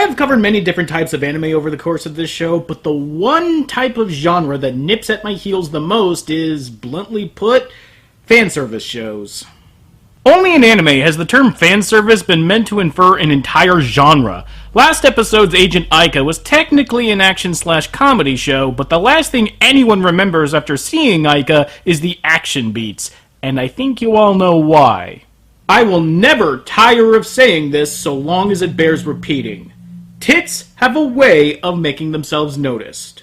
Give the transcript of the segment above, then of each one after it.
I've covered many different types of anime over the course of this show, but the one type of genre that nips at my heels the most is, bluntly put, fanservice shows. Only in anime has the term fanservice been meant to infer an entire genre. Last episode's Agent Aika was technically an action/comedy show, but the last thing anyone remembers after seeing Aika is the action beats, and I think you all know why. I will never tire of saying this so long as it bears repeating. Tits have a way of making themselves noticed.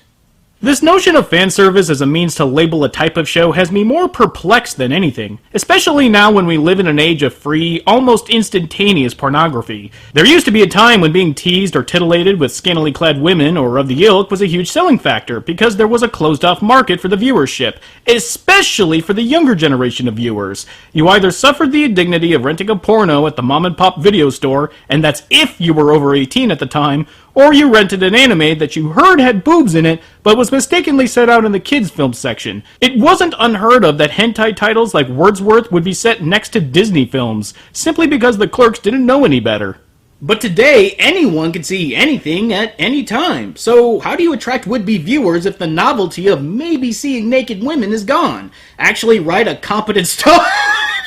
This notion of fanservice as a means to label a type of show has me more perplexed than anything, especially now when we live in an age of free, almost instantaneous pornography. There used to be a time when being teased or titillated with scantily clad women or of the ilk was a huge selling factor, because there was a closed-off market for the viewership, especially for the younger generation of viewers. You either suffered the indignity of renting a porno at the mom-and-pop video store, and that's if you were over 18 at the time, or you rented an anime that you heard had boobs in it, but was mistakenly set out in the kids' film section. It wasn't unheard of that hentai titles like Wordsworth would be set next to Disney films, simply because the clerks didn't know any better. But today, anyone can see anything at any time, so how do you attract would-be viewers if the novelty of maybe seeing naked women is gone? Actually write a competent story.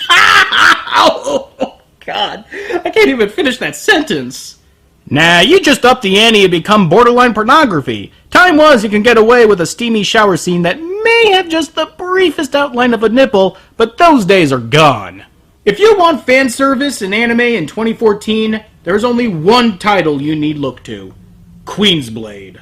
Oh, God, I can't even finish that sentence. Nah, you just up the ante and become borderline pornography. Time was you can get away with a steamy shower scene that may have just the briefest outline of a nipple, but those days are gone. If you want fan service in anime in 2014, there's only one title you need look to: Queensblade.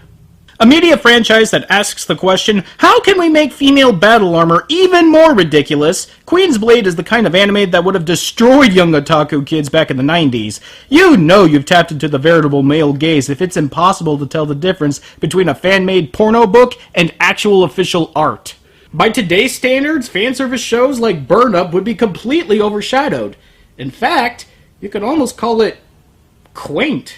A media franchise that asks the question, how can we make female battle armor even more ridiculous? Queensblade is the kind of anime that would have destroyed young otaku kids back in the 90s. You know you've tapped into the veritable male gaze if it's impossible to tell the difference between a fan-made porno book and actual official art. By today's standards, fanservice shows like Burn Up would be completely overshadowed. In fact, you could almost call it quaint.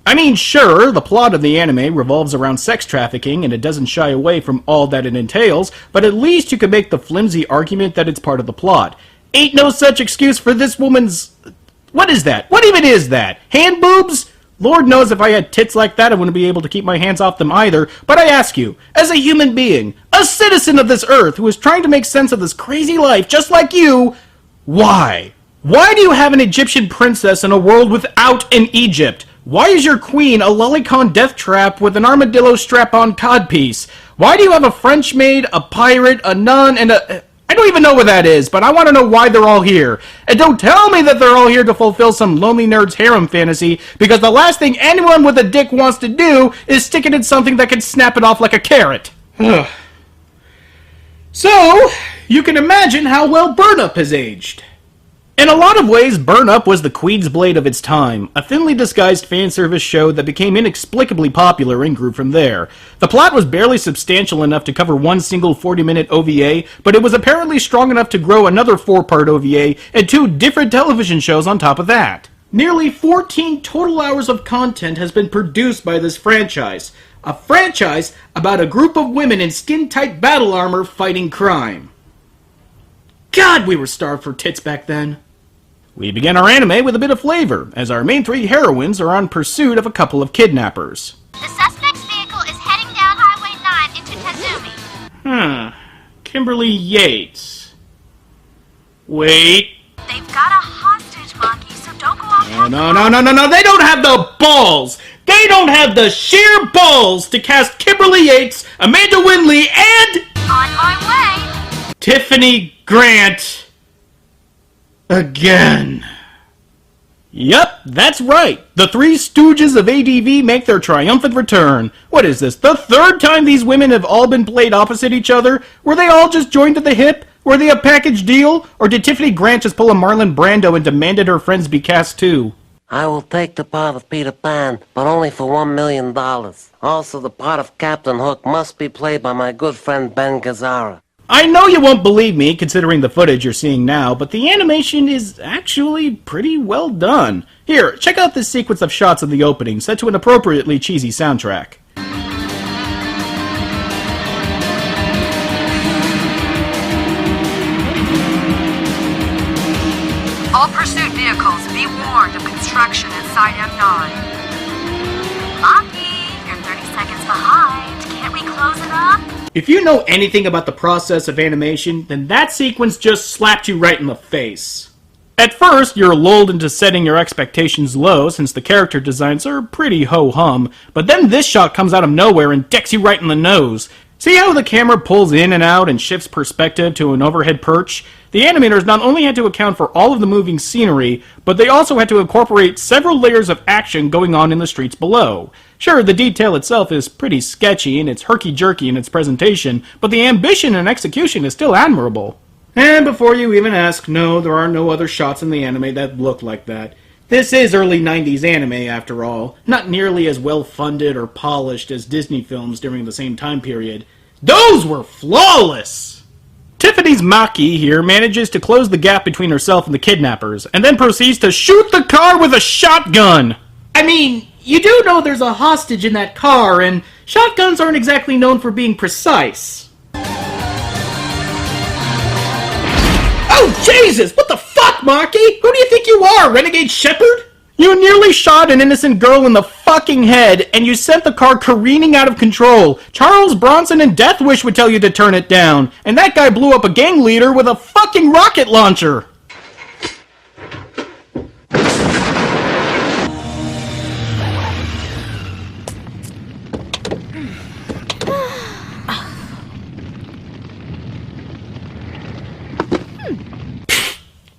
I mean, sure, the plot of the anime revolves around sex trafficking and it doesn't shy away from all that it entails, but at least you can make the flimsy argument that it's part of the plot. Ain't no such excuse for this woman's... What is that? What even is that? Hand boobs? Lord knows if I had tits like that I wouldn't be able to keep my hands off them either, but I ask you, as a human being, a citizen of this earth who is trying to make sense of this crazy life just like you, why? Why do you have an Egyptian princess in a world without an Egypt? Why is your queen a lolicon death trap with an armadillo strap-on codpiece? Why do you have a French maid, a pirate, a nun, and a... I don't even know what that is, but I want to know why they're all here. And don't tell me that they're all here to fulfill some lonely nerd's harem fantasy, because the last thing anyone with a dick wants to do is stick it in something that can snap it off like a carrot. So, you can imagine how well Burn Up has aged. In a lot of ways, Burn Up was the Queensblade of its time, a thinly disguised fanservice show that became inexplicably popular and grew from there. The plot was barely substantial enough to cover one single 40-minute OVA, but it was apparently strong enough to grow another 4-part OVA and 2 different television shows on top of that. Nearly 14 total hours of content has been produced by this franchise. A franchise about a group of women in skin-tight battle armor fighting crime. God, we were starved for tits back then. We begin our anime with a bit of flavor, as our main 3 heroines are on pursuit of a couple of kidnappers. The suspect's vehicle is heading down Highway 9 into Tazumi. Kimberly Yates. Wait. They've got a hostage, Maki, so don't go off. No, they don't have the balls! They don't have the sheer balls to cast Kimberly Yates, Amanda Winley, and... On my way! Tiffany Grant. Again. Yup, that's right. The 3 stooges of ADV make their triumphant return. What is this, the 3rd time these women have all been played opposite each other? Were they all just joined at the hip? Were they a package deal? Or did Tiffany Grant just pull a Marlon Brando and demanded her friends be cast too? I will take the part of Peter Pan, but only for $1 million. Also, the part of Captain Hook must be played by my good friend Ben Gazzara. I know you won't believe me, considering the footage you're seeing now, but the animation is actually pretty well done. Here, check out this sequence of shots in the opening, set to an appropriately cheesy soundtrack. All pursuit vehicles, be warned of construction inside M9. If you know anything about the process of animation, then that sequence just slapped you right in the face. At first, you're lulled into setting your expectations low since the character designs are pretty ho-hum, but then this shot comes out of nowhere and decks you right in the nose. See how the camera pulls in and out and shifts perspective to an overhead perch? The animators not only had to account for all of the moving scenery, but they also had to incorporate several layers of action going on in the streets below. Sure, the detail itself is pretty sketchy and it's herky-jerky in its presentation, but the ambition and execution is still admirable. And before you even ask, no, there are no other shots in the anime that look like that. This is early 90s anime, after all, not nearly as well funded or polished as Disney films during the same time period. Those were flawless! Tiffany's Maki here manages to close the gap between herself and the kidnappers, and then proceeds to shoot the car with a shotgun! I mean, you do know there's a hostage in that car, and shotguns aren't exactly known for being precise. Oh, Jesus! What the fuck, Maki? Who do you think you are, Renegade Shepherd? You nearly shot an innocent girl in the fucking head, and you sent the car careening out of control. Charles Bronson and Death Wish would tell you to turn it down, and that guy blew up a gang leader with a fucking rocket launcher!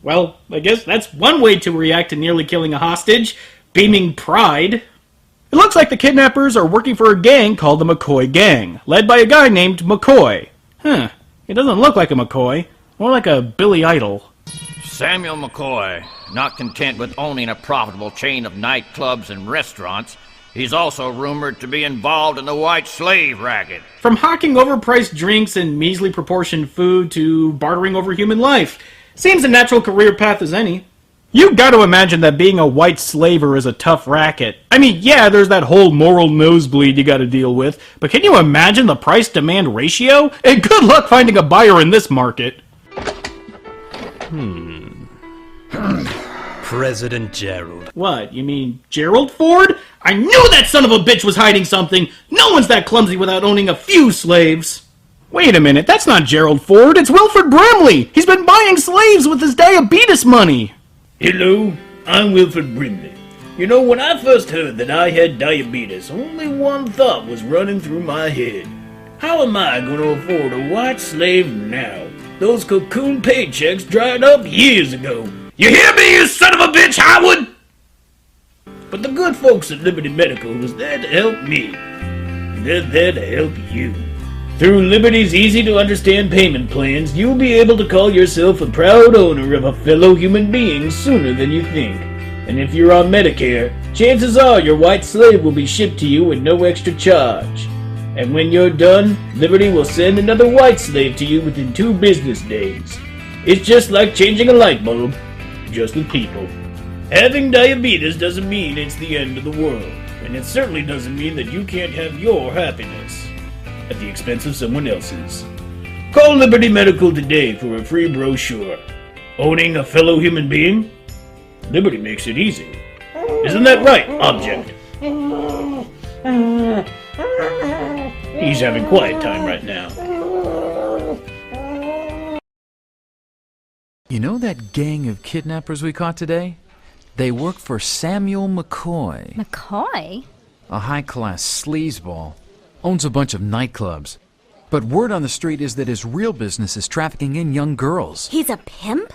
Well, I guess that's one way to react to nearly killing a hostage, beaming pride. It looks like the kidnappers are working for a gang called the McCoy Gang, led by a guy named McCoy. Huh, he doesn't look like a McCoy, more like a Billy Idol. Samuel McCoy, not content with owning a profitable chain of nightclubs and restaurants, he's also rumored to be involved in the white slave racket. From hawking overpriced drinks and measly proportioned food to bartering over human life. Seems a natural career path as any. You gotta imagine that being a white slaver is a tough racket. I mean, yeah, there's that whole moral nosebleed you gotta deal with, but can you imagine the price-demand ratio? And good luck finding a buyer in this market. President Gerald. What, you mean Gerald Ford? I knew that son of a bitch was hiding something! No one's that clumsy without owning a few slaves! Wait a minute, that's not Gerald Ford, it's Wilford Brimley! He's been buying slaves with his diabetes money! Hello, I'm Wilford Brimley. You know, when I first heard that I had diabetes, only one thought was running through my head. How am I going to afford a white slave now? Those cocoon paychecks dried up years ago. You hear me, you son of a bitch, Howard? But the good folks at Liberty Medical was there to help me. And they're there to help you. Through Liberty's easy-to-understand payment plans, you'll be able to call yourself a proud owner of a fellow human being sooner than you think. And if you're on Medicare, chances are your white slave will be shipped to you at no extra charge. And when you're done, Liberty will send another white slave to you within 2 business days. It's just like changing a light bulb, just with people. Having diabetes doesn't mean it's the end of the world, and it certainly doesn't mean that you can't have your happiness at the expense of someone else's. Call Liberty Medical today for a free brochure. Owning a fellow human being? Liberty makes it easy. Isn't that right, Object? He's having quiet time right now. You know that gang of kidnappers we caught today? They work for Samuel McCoy, McCoy? a high-class sleazeball. Owns a bunch of nightclubs. But word on the street is that his real business is trafficking in young girls. He's a pimp?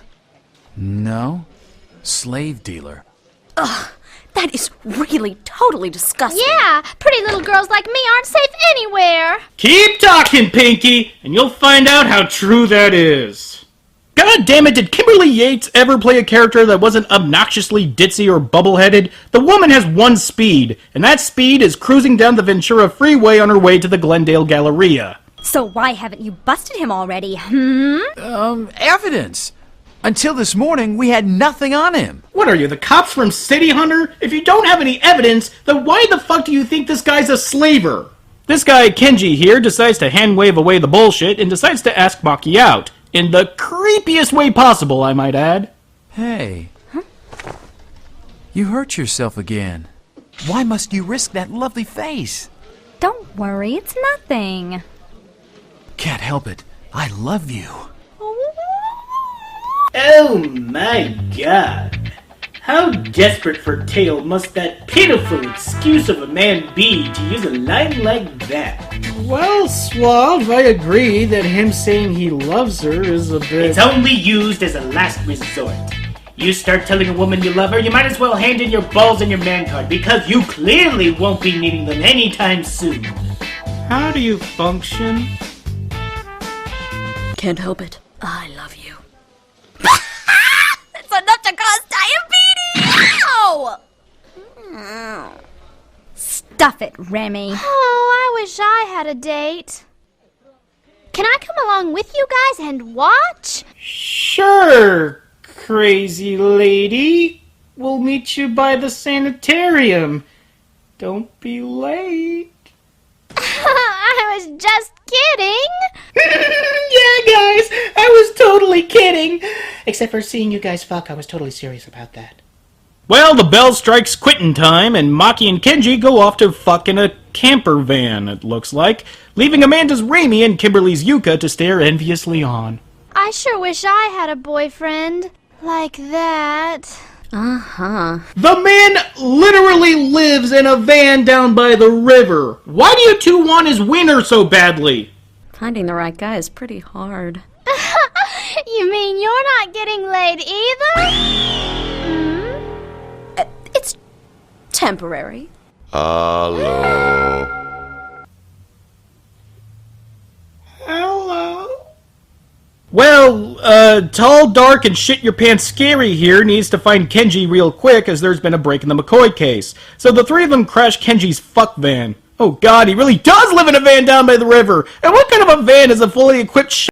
No, slave dealer. That is really totally disgusting. Yeah, pretty little girls like me aren't safe anywhere. Keep talking, Pinky, and you'll find out how true that is. God damn it, did Kimberly Yates ever play a character that wasn't obnoxiously ditzy or bubble-headed? The woman has one speed, and that speed is cruising down the Ventura Freeway on her way to the Glendale Galleria. So why haven't you busted him already, Evidence! Until this morning, we had nothing on him. What are you, the cops from City Hunter? If you don't have any evidence, then why the fuck do you think this guy's a slaver? This guy, Kenji here, decides to hand-wave away the bullshit and decides to ask Maki out. In the creepiest way possible, I might add. Hey. You hurt yourself again. Why must you risk that lovely face? Don't worry, it's nothing. Can't help it. I love you. Oh my god. How desperate for tail must that pitiful excuse of a man be to use a line like that? Well, Suave, I agree that him saying he loves her is a bit... It's only used as a last resort. You start telling a woman you love her, you might as well hand in your balls and your man card, because you clearly won't be needing them anytime soon. How do you function? Can't help it. I love you. It's enough to cause diabetes! Ow! Stuff it, Remy. Oh, I wish I had a date. Can I come along with you guys and watch? Sure, crazy lady. We'll meet you by the sanitarium. Don't be late. I was just kidding. Yeah, guys, I was totally kidding. Except for seeing you guys fuck, I was totally serious about that. Well, the bell strikes quitting time, and Maki and Kenji go off to fuck in a camper van, it looks like, leaving Amanda's Rami and Kimberly's Yuka to stare enviously on. I sure wish I had a boyfriend like that. Uh-huh. The man literally lives in a van down by the river. Why do you two want his winner so badly? Finding the right guy is pretty hard. You mean you're not getting laid either? It's temporary. Hello. Well, tall, dark, and shit-your-pants scary here needs to find Kenji real quick as there's been a break in the McCoy case. So the three of them crash Kenji's fuck van. Oh god, he really does live in a van down by the river! And what kind of a van is a fully equipped